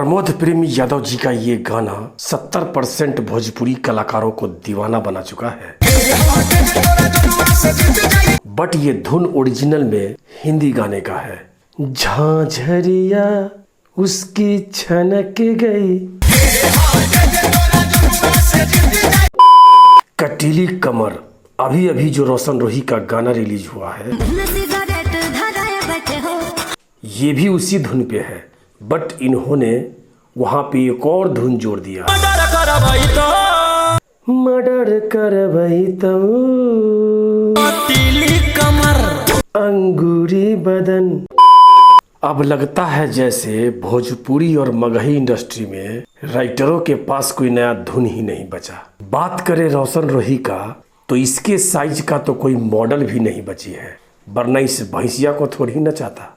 प्रमोद प्रेमी यादव जी का ये गाना 70% भोजपुरी कलाकारों को दीवाना बना चुका है। बट ये धुन ओरिजिनल में हिंदी गाने का है। झांझरिया उसकी छनक गई, कटीली कमर अभी अभी जो रोशन रोही का गाना रिलीज हुआ है ये भी उसी धुन पे है, बट इन्होंने वहां पे एक और धुन जोड़ दिया। मर्डर करवई तो कमर अंगूरी बदन। अब लगता है जैसे भोजपुरी और मगही इंडस्ट्री में राइटरों के पास कोई नया धुन ही नहीं बचा। बात करें रोशन रोही का तो इसके साइज का तो कोई मॉडल भी नहीं बची है, वरना इस भैंसिया को थोड़ी न चाहता।